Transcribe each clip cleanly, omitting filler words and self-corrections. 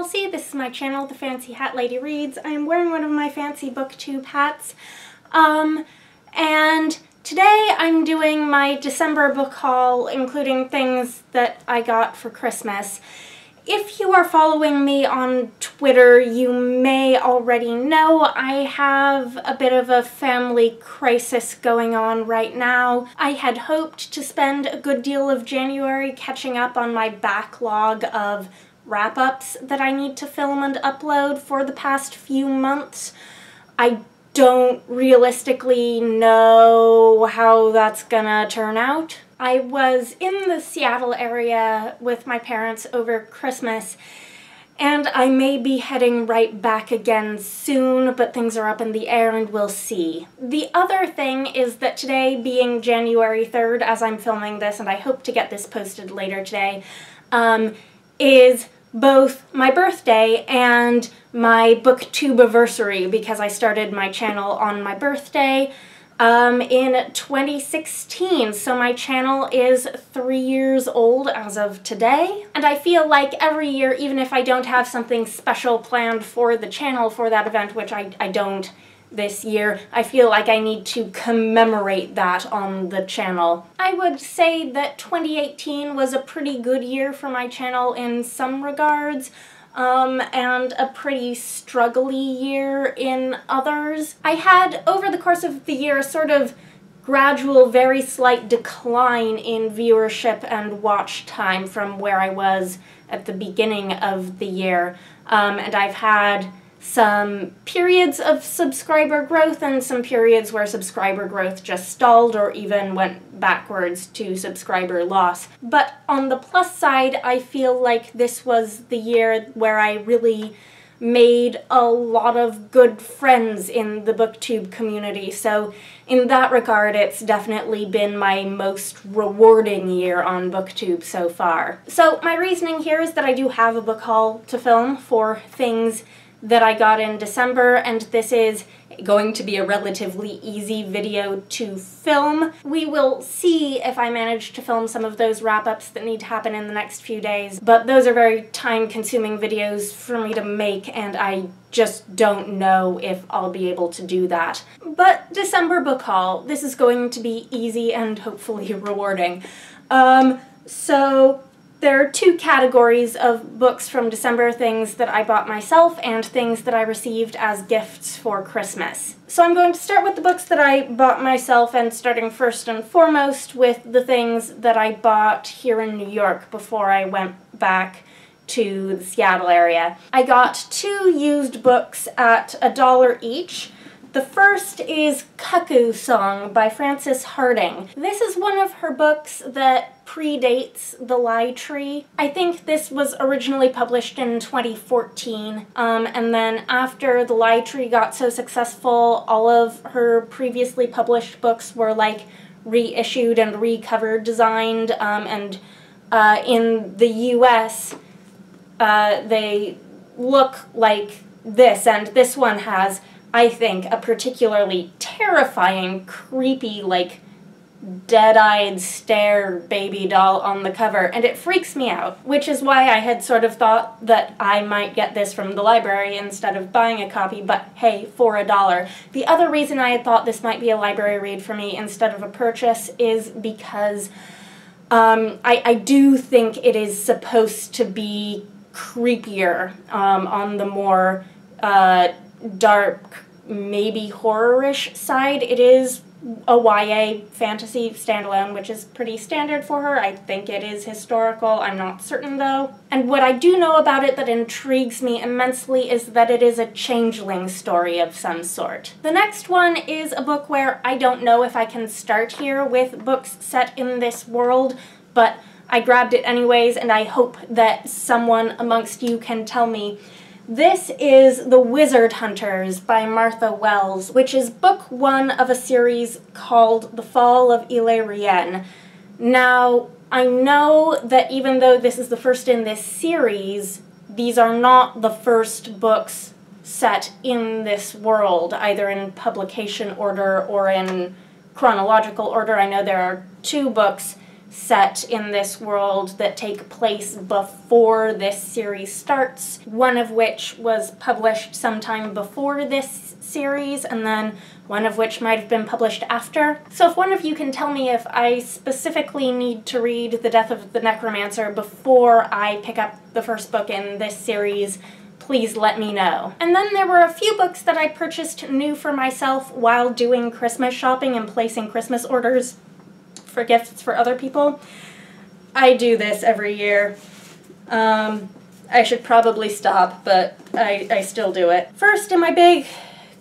Kelsey. This is my channel, The Fancy Hat Lady Reads. I am wearing one of my fancy BookTube hats. And today I'm doing my December book haul, including things that I got for Christmas. If you are following me on Twitter, you may already know I have a bit of a family crisis going on right now. I had hoped to spend a good deal of January catching up on my backlog of wrap-ups that I need to film and upload for the past few months. I don't realistically know how that's gonna turn out. I was in the Seattle area with my parents over Christmas, and I may be heading right back again soon, but things are up in the air and we'll see. The other thing is that today, being January 3rd, as I'm filming this, and I hope to get this posted later today, is both my birthday and my BookTube-iversary, because I started my channel on my birthday in 2016, so my channel is 3 years old as of today. And I feel like every year, even if I don't have something special planned for the channel for that event, which I don't this year, I feel like I need to commemorate that on the channel. I would say that 2018 was a pretty good year for my channel in some regards, and a pretty struggly year in others. I had, over the course of the year, a sort of gradual, very slight decline in viewership and watch time from where I was at the beginning of the year, and I've had some periods of subscriber growth and some periods where subscriber growth just stalled or even went backwards to subscriber loss. But on the plus side, I feel like this was the year where I really made a lot of good friends in the BookTube community, so in that regard it's definitely been my most rewarding year on BookTube so far. So my reasoning here is that I do have a book haul to film for things that I got in December, and this is going to be a relatively easy video to film. We will see if I manage to film some of those wrap-ups that need to happen in the next few days, but those are very time-consuming videos for me to make, and I just don't know if I'll be able to do that. But December book haul, this is going to be easy and hopefully rewarding. So there are two categories of books from December, things that I bought myself and things that I received as gifts for Christmas. So I'm going to start with the books that I bought myself, and starting first and foremost with the things that I bought here in New York before I went back to the Seattle area. I got two used books at $1 each. The first is Cuckoo Song by Frances Hardinge. This is one of her books that predates The Lie Tree. I think this was originally published in 2014, and then after The Lie Tree got so successful, all of her previously published books were like reissued and recover designed, and in the US they look like this, and this one has, I think, a particularly terrifying, creepy, like, dead-eyed stare baby doll on the cover, and it freaks me out, which is why I had sort of thought that I might get this from the library instead of buying a copy, but hey, for $1. The other reason I had thought this might be a library read for me instead of a purchase is because I do think it is supposed to be creepier, on the more dark, maybe horror-ish side. It is a YA fantasy standalone, which is pretty standard for her. I think it is historical. I'm not certain, though. And what I do know about it that intrigues me immensely is that it is a changeling story of some sort. The next one is a book where I don't know if I can start here with books set in this world, but I grabbed it anyways, and I hope that someone amongst you can tell me. This is The Wizard Hunters by Martha Wells, which is book one of a series called The Fall of Illyrienne. Now, I know that even though this is the first in this series, these are not the first books set in this world, either in publication order or in chronological order. I know there are two books set in this world that take place before this series starts, one of which was published sometime before this series, and then one of which might have been published after. So if one of you can tell me if I specifically need to read The Death of the Necromancer before I pick up the first book in this series, please let me know. And then there were a few books that I purchased new for myself while doing Christmas shopping and placing Christmas orders for gifts for other people. I do this every year. I should probably stop, but I still do it. First, in my big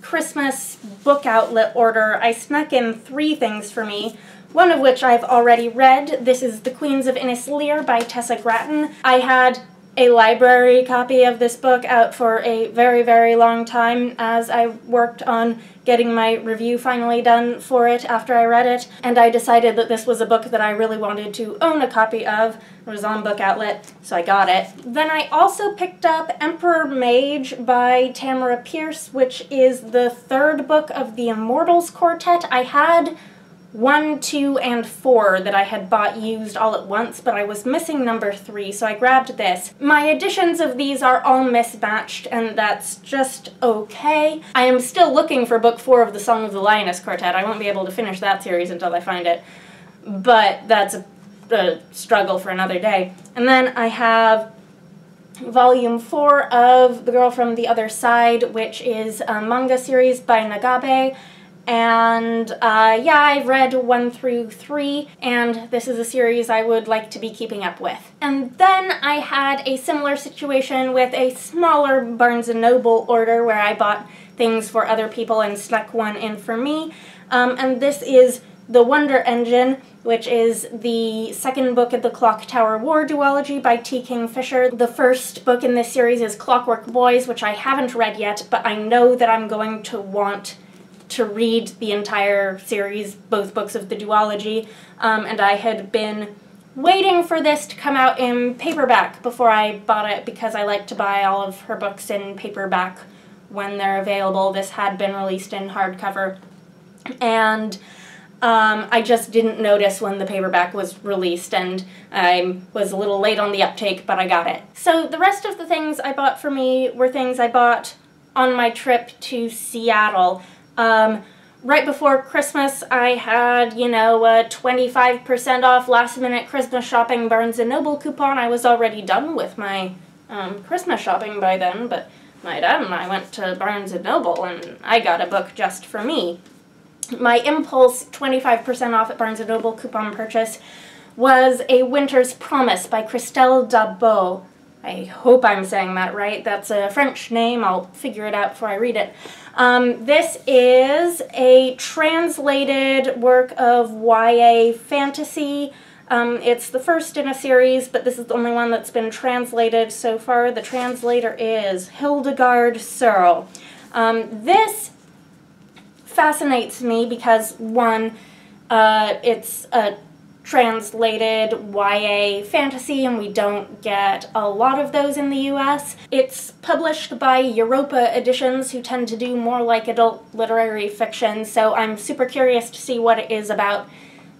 Christmas book outlet order, I snuck in 3 things for me, one of which I've already read. This is The Queens of Innis Lear by Tessa Gratton. I had a library copy of this book out for a very, very long time as I worked on getting my review finally done for it after I read it, and I decided that this was a book that I really wanted to own a copy of. It was on Book Outlet, so I got it. Then I also picked up Emperor Mage by Tamora Pierce, which is the 3rd book of the Immortals Quartet. I had 1, 2, and 4 that I had bought used all at once, but I was missing number 3, so I grabbed this. My editions of these are all mismatched, and that's just okay. I am still looking for book 4 of the Song of the Lioness Quartet. I won't be able to finish that series until I find it, but that's a struggle for another day. And then I have Volume 4 of The Girl from the Other Side, which is a manga series by Nagabe. And yeah, I've read 1 through 3, and this is a series I would like to be keeping up with. And then I had a similar situation with a smaller Barnes & Noble order where I bought things for other people and snuck one in for me. And this is The Wonder Engine, which is the 2nd book of the Clock Tower War duology by T. Kingfisher. The 1st book in this series is Clockwork Boys, which I haven't read yet, but I know that I'm going to want to read the entire series, both books of the duology, and I had been waiting for this to come out in paperback before I bought it because I like to buy all of her books in paperback when they're available. This had been released in hardcover, and I just didn't notice when the paperback was released, and I was a little late on the uptake, but I got it. So the rest of the things I bought for me were things I bought on my trip to Seattle. Right before Christmas, I had, you know, a 25% off last-minute Christmas shopping Barnes & Noble coupon. I was already done with my Christmas shopping by then, but my dad and I went to Barnes & Noble, and I got a book just for me. My impulse 25% off at Barnes & Noble coupon purchase was A Winter's Promise by Christelle Dabos. I hope I'm saying that right. That's a French name. I'll figure it out before I read it. This is a translated work of YA fantasy. It's the first in a series, but this is the only one that's been translated so far. The translator is Hildegard Searle. This fascinates me because, one, it's a translated YA fantasy, and we don't get a lot of those in the US. It's published by Europa Editions, who tend to do more like adult literary fiction, so I'm super curious to see what it is about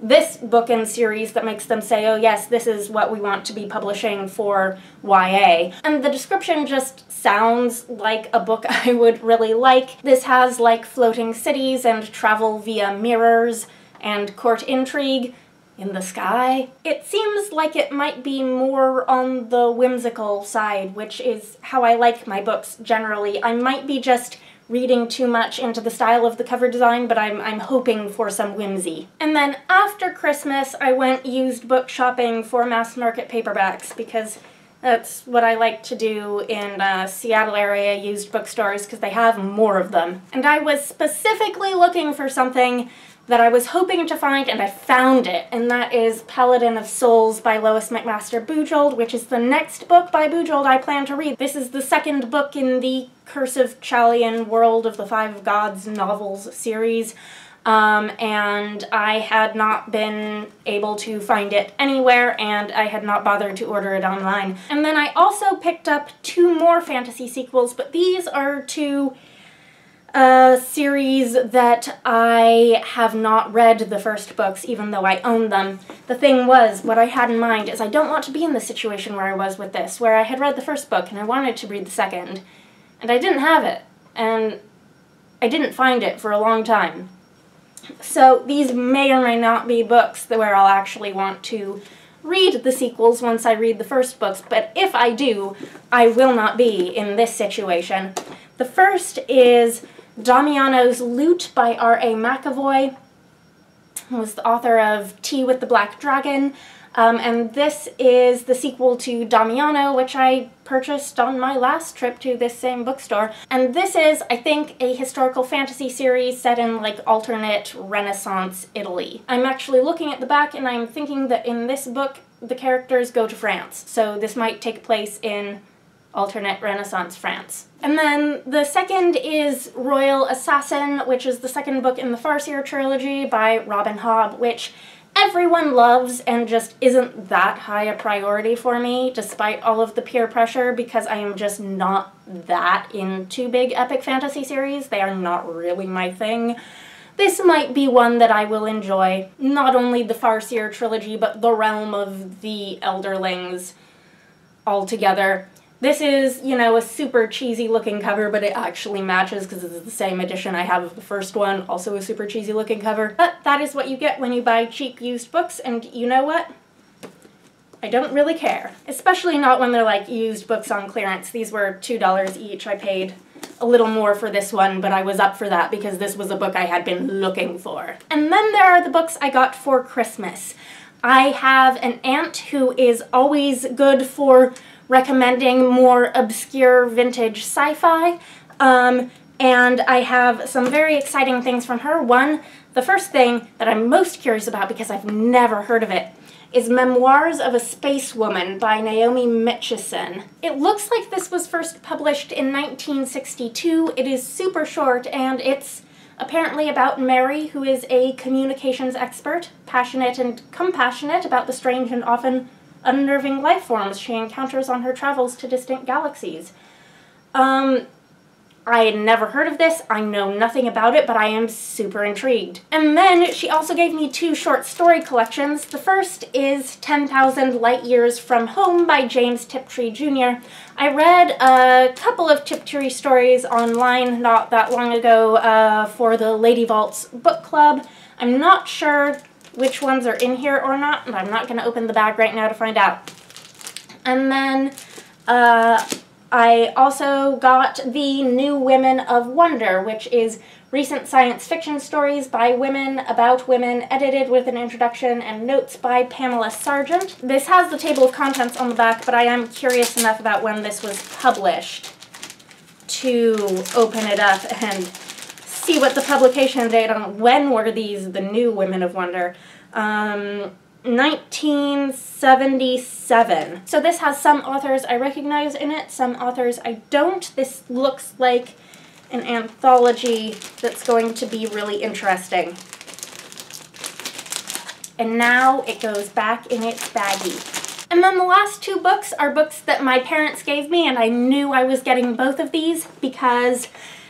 this book and series that makes them say, oh yes, this is what we want to be publishing for YA. And the description just sounds like a book I would really like. This has like floating cities and travel via mirrors and court intrigue in the sky. It seems like it might be more on the whimsical side, which is how I like my books generally. I might be just reading too much into the style of the cover design, but I'm hoping for some whimsy. And then after Christmas, I went used book shopping for mass market paperbacks, because that's what I like to do in Seattle area used bookstores, because they have more of them. And I was specifically looking for something that I was hoping to find, and I found it, and that is Paladin of Souls by Lois McMaster Bujold, which is the next book by Bujold I plan to read. This is the 2nd book in the Curse of Chalian World of the Five Gods novels series, and I had not been able to find it anywhere, and I had not bothered to order it online. And then I also picked up 2 more fantasy sequels, but these are 2 series that I have not read the first books, even though I own them. The thing was, what I had in mind is I don't want to be in the situation where I was with this, where I had read the first book and I wanted to read the second, and I didn't have it, and I didn't find it for a long time. So these may or may not be books where I'll actually want to read the sequels once I read the first books, but if I do, I will not be in this situation. The first is Damiano's Lute by R.A. MacAvoy, who was the author of Tea with the Black Dragon, and this is the sequel to Damiano, which I purchased on my last trip to this same bookstore. And this is, I think, a historical fantasy series set in like alternate Renaissance Italy. I'm actually looking at the back and I'm thinking that in this book the characters go to France, so this might take place in alternate Renaissance France. And then the second is Royal Assassin, which is the second book in the Farseer trilogy by Robin Hobb, which everyone loves and just isn't that high a priority for me, despite all of the peer pressure, because I am just not that into big epic fantasy series. They are not really my thing. This might be one that I will enjoy. Not only the Farseer trilogy, but the realm of the Elderlings altogether. This is, you know, a super cheesy looking cover, but it actually matches because it's the same edition I have of the first one, also a super cheesy looking cover. But that is what you get when you buy cheap used books, and you know what? I don't really care. Especially not when they're like used books on clearance. These were $2 each. I paid a little more for this one, but I was up for that because this was a book I had been looking for. And then there are the books I got for Christmas. I have an aunt who is always good for recommending more obscure vintage sci-fi, and I have some very exciting things from her. One, the first thing that I'm most curious about because I've never heard of it, is Memoirs of a Spacewoman by Naomi Mitchison. It looks like this was first published in 1962. It is super short, and it's apparently about Mary, who is a communications expert, passionate and compassionate about the strange and often unnerving life forms she encounters on her travels to distant galaxies. I had never heard of this, I know nothing about it, but I am super intrigued. And then she also gave me 2 short story collections. The first is 10,000 Light Years from Home by James Tiptree Jr. I read a couple of Tiptree stories online not that long ago for the Lady Vaults book club. I'm not sure which ones are in here or not, and I'm not going to open the bag right now to find out. And then I also got the New Women of Wonder, which is recent science fiction stories by women, about women, edited with an introduction and notes by Pamela Sargent. This has the table of contents on the back, but I am curious enough about when this was published to open it up and see what the publication date on. When were these the New Women of Wonder? 1977. So this has some authors I recognize in it, some authors I don't. This looks like an anthology that's going to be really interesting. And now it goes back in its baggie. And then the last 2 books are books that my parents gave me, and I knew I was getting both of these because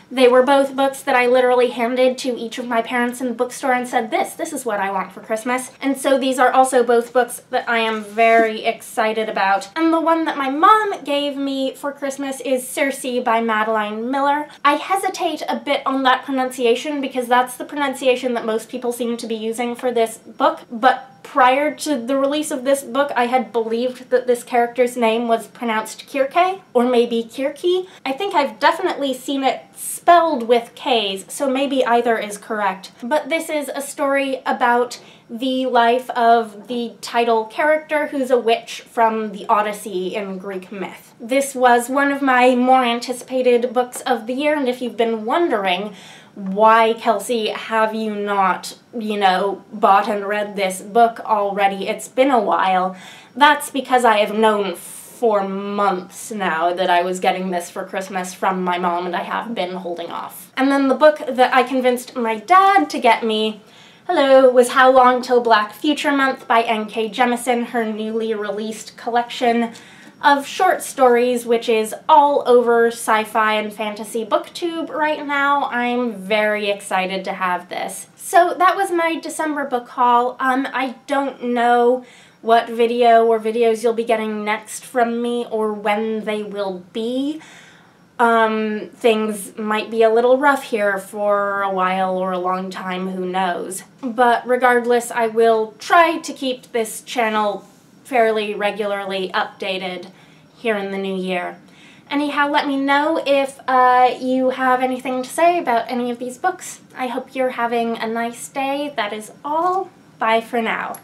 they were both books that I literally handed to each of my parents in the bookstore and said, this is what I want for Christmas. And so these are also both books that I am very excited about. And the one that my mom gave me for Christmas is Circe by Madeline Miller. I hesitate a bit on that pronunciation because that's the pronunciation that most people seem to be using for this book, but prior to the release of this book, I had believed that this character's name was pronounced Kirke, or maybe Kirki. I think I've definitely seen it spelled with K's, so maybe either is correct. But this is a story about the life of the title character, who's a witch from the Odyssey in Greek myth. This was one of my more anticipated books of the year, and if you've been wondering, why, Kelsey, have you not, bought and read this book already? It's been a while. That's because I have known for months now that I was getting this for Christmas from my mom, and I have been holding off. And then the book that I convinced my dad to get me, was How Long Till Black Future Month by N.K. Jemisin, her newly released collection of short stories, which is all over sci-fi and fantasy BookTube right now. I'm very excited to have this. So that was my December book haul. I don't know what video or videos you'll be getting next from me or when they will be. Things might be a little rough here for a while or a long time, who knows. But regardless, I will try to keep this channel fairly regularly updated here in the new year. Anyhow, let me know if you have anything to say about any of these books. I hope you're having a nice day. That is all. Bye for now.